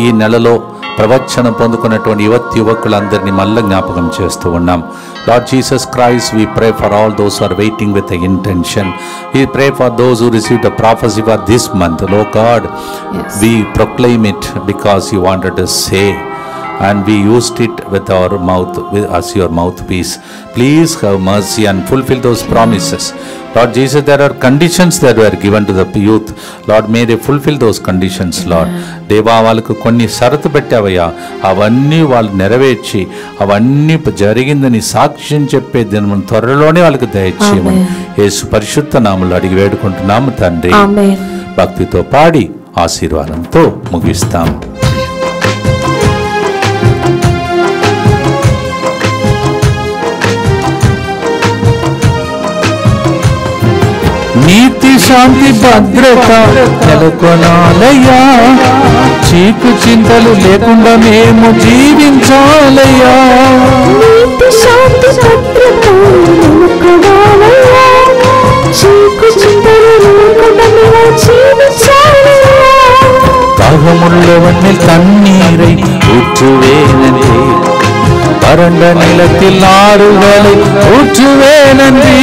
ఈ నెలలో ప్రవచనం పొందుకున్నటువంటి యువకులందరినీ మళ్ళీ జ్ఞాపకం చేస్తూ ఉన్నాం. Lord Jesus Christ, we pray for all those who are waiting with the intention. We pray for those who received a prophecy for this month. Lord God, we proclaim it because you wanted to say, and we used it with our mouth, as your mouthpiece. Please have mercy and fulfill those promises. Lord Jesus, there are conditions that were given to the youth. Lord, may they fulfill those conditions, Lord. దేవా, వాళ్ళకు కొన్ని షరతు పెట్టావయ్యా, అవన్నీ వాళ్ళు నెరవేర్చి అవన్నీ జరిగిందని సాక్ష్యం చెప్పే దినం త్వరలోనే వాళ్ళకి దయచేయమని యేసు పరిశుద్ధ నామములో అడిగి వేడుకుంటున్నాము తండ్రి. భక్తితో పాడి ఆశీర్వాదంతో ముగిస్తాం. నీతి, శాంతి, భద్రత నెలకొనాలయ్యా, చీకు చింతలు లేకుండా మేము జీవించాలయ్యా. నీతి, శాంతి, భద్రత నెలకొనాలయ్యా, చీకు చింతలు లేకుండా మేము జీవించాలయ్యా. దాహముள்ளவన్ని தண்ணீரை ஊற்றுவேனே, வறண்ட நிலத்தில் ஆறுகளை ஊற்றுவேனே.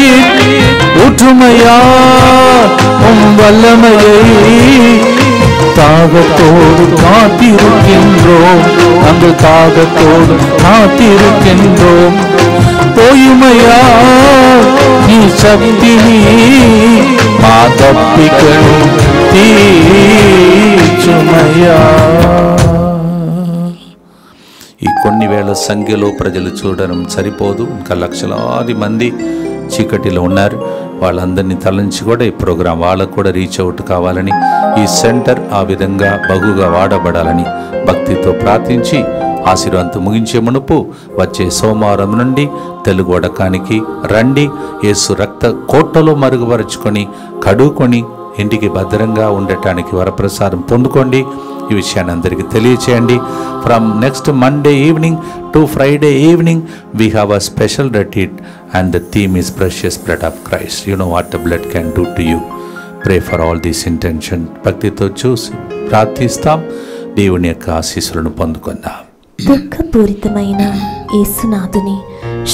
ஊற்றுமையா உம் வல்லமையை தாகத்தோடு காத்திருக்கின்றோம், நாங்கள் தாகத்தோடு காத்திருக்கின்றோம். போயுமையா நீ சக்தி, మా దప్పికను తీర్చుమయ్యా. ఈ కొన్ని వేల సంఖ్యలో ప్రజలు చూడడం సరిపోదు, ఇంకా లక్షలాది మంది చీకటిలో ఉన్నారు. వాళ్ళందరినీ తలంచి కూడా ఈ ప్రోగ్రాం వాళ్ళకు కూడా రీచ్ అవుట్ కావాలని, ఈ సెంటర్ ఆ విధంగా బహుగా వాడబడాలని భక్తితో ప్రార్థించి ఆశీర్వాదంతో ముగించే మునుపు వచ్చే సోమవారం నుండి తెలుగు వడకానికి రండి. యేసు రక్త కోటలో మరుగుపరుచుకొని కడుక్కొని ఇంటికి భద్రంగా ఉండటానికి వరప్రసాదం పొందుకోండి. ఈ విషయాన్ని అందరికీ తెలియచేయండి. From next Monday evening to Friday evening we have a special retreat and the theme is precious blood of Christ. You know what the blood can do to you. Pray for all this intention. భక్తితో చూసి ప్రార్థిస్తాం. దేవుని యొక్క ఆశీస్సులను పొందుకుందాం. దుఃఖపూరితమైన యేసునాథుని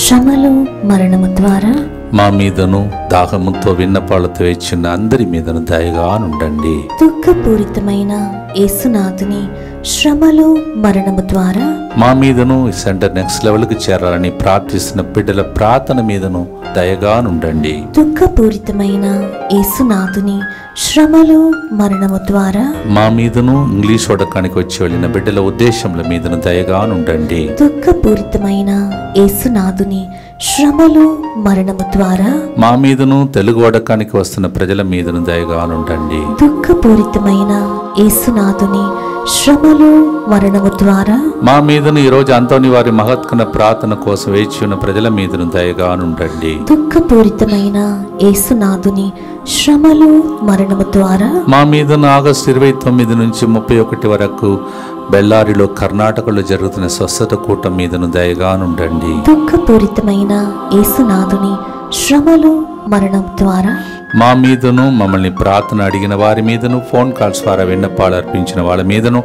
శ్రమలు, మరణము ద్వారా మా మీదను దాహముతో విన్నపాలతో ఇచ్చిన అందరి మీదను దయగా నుండండి. దుఃఖపూరితమైన యేసునాథుని శ్రమలు, మరణము ద్వారా మా మీదను ఈ సెంటర్ నెక్స్ట్ లెవెల్కి చేరాలని ప్రార్థిస్తున్న బిడ్డల ప్రార్థన మీదను దయగా నుండండి. దుఃఖపూరితమైన యేసునాథుని శ్రమలు, మరణము ద్వారా మా మీదను ఇంగ్లీష్ వడకానికి వచ్చి వెళ్ళిన బిడ్డల ఉద్దేశముల మీదను దయగా నుండండి. దుఃఖపూరితమైన యేసునాథుని శ్రమలు, మరణము ద్వారా మా మీదను తెలుగు వడకానికి వస్తున్న ప్రజల మీదను దయగా నుండండి. దుఃఖపూరితమైన యేసునాథుని శ్రమలు మరణము ద్వారా మా మీదను ఈరోజు అంతోని వారి మహత్కన ప్రార్థన కోసం వేచి ఉన్న ప్రజల మీదను దయగా నుండండి. దుఃఖపూరితమైన యేసునాథుని శ్రమలు మరణము ద్వారా మా మీదను ఆగస్టు 29 నుంచి 31 వరకు బెల్లారిలో కర్ణాటకలో జరుగుతున్న స్వస్థత కూటం మీదను దయగా నుండండి. దుఃఖపూరితమైన యేసునాథుని శ్రమలు మరణం ద్వారా మా మీదను, మమ్మల్ని ప్రార్థన అడిగిన వారి మీదను, ఫోన్ కాల్స్ ద్వారా విన్నపాలు అర్పించిన వాళ్ళ మీదను,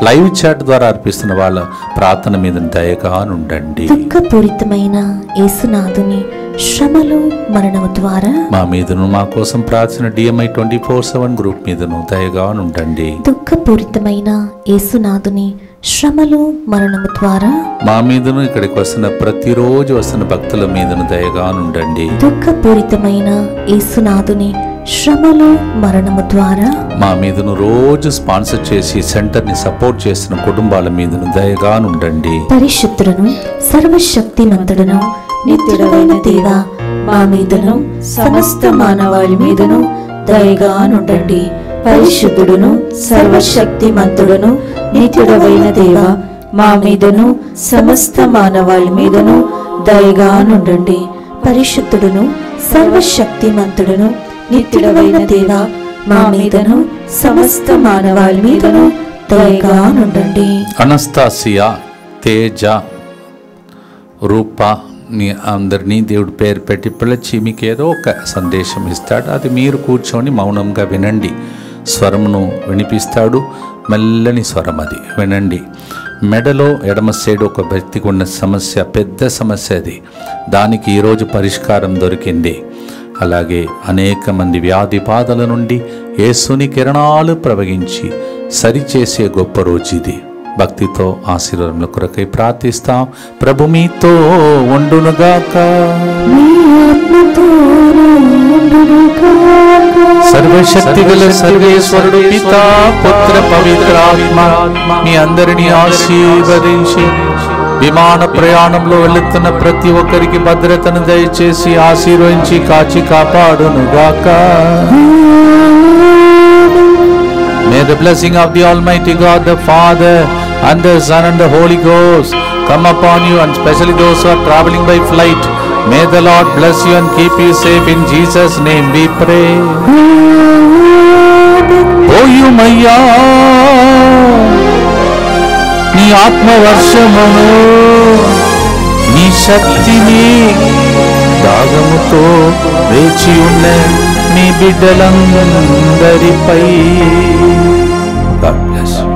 లైవ్ చాట్ ద్వారా అర్పిస్తున్న వాళ్ళ ప్రార్థన మీదను దయగా నుండండి. దుఃఖపూరితమైన యేసునాథుని శ్రమలు మరణము ద్వారా మా మీదను, మా కోసం ప్రార్థన DMI 24/7 గ్రూప్ మీదను దయగా నుండండి. దుఃఖపూరితమైన యేసునాథుని శ్రమలు మరణము ద్వారా మా మీదను, ఇక్కడికి వస్తున్న ప్రతిరోజు వస్తున్న భక్తుల మీదను దయగా నుండండి. దుఃఖపూరితమైన యేసునాథుని శ్రమలు మరణము ద్వారా మా మీదను, రోజు స్పాన్సర్ చేసి సెంటర్ ని సపోర్ట్ చేస్తున్న కుటుంబాల మీదను దయగా నుండండి. పరిశుద్ధులను సర్వశక్తిమంతుడును నిత్యుడైన దేవా, మా మీదను సమస్త మానవాళి మీదను దయగా నుండండి. పరిశుద్ధుడును సర్వశక్తిమంతుడును నిత్యుడైన దేవా, మా మీదను సమస్త మానవాళి మీదను దయగా నుండండి. పరిశుద్ధుడును సర్వశక్తిమంతుడును నిత్యుడైన దేవా, మా మీదను సమస్త మానవాళి మీదను దయగా నుండండి. అనస్తాసియా, తేజ, రూప, మీ అందరినీ దేవుడి పేరు పెట్టి పిలిచి మీకు ఏదో ఒక సందేశం ఇస్తాడు. అది మీరు కూర్చొని మౌనంగా వినండి. స్వరమును వినిపిస్తాడు, మెల్లని స్వరం, అది వినండి. మెడలో ఎడమ సైడ్ ఒక వ్యక్తికి ఉన్న సమస్య, పెద్ద సమస్య అది. దానికి ఈరోజు పరిష్కారం దొరికింది. అలాగే అనేక మంది వ్యాధి బాధల నుండి యేసుని కిరణాలు ప్రవహించి సరిచేసే గొప్ప రోజు ఇది. భక్తితో ఆశీర్వాదముల కొరకై ప్రార్థిస్తాం. ప్రభు మీతో ఉండునుగాక. సర్వశక్తిగల సర్వేశ్వరుడు పితా, పుత్ర, పవిత్రాత్మ మీ అందరినీ ఆశీర్వదించి విమాన ప్రయాణంలో వెళుతున్న ప్రతి ఒక్కరికి భద్రతను దయచేసి ఆశీర్వదించి కాచి కాపాడునుగాక. May the blessing of the Almighty God, the Father, and the Son, and the Holy Ghost come upon you, and especially those who are traveling by flight. May the Lord bless you and keep you safe. In Jesus' name we pray. పోయుమయ్యా నీ ఆత్మవర్షమును, నీ శక్తిని దాగముతో వేచి ఉన్న నీ బిడ్డలందరిపై. God bless you.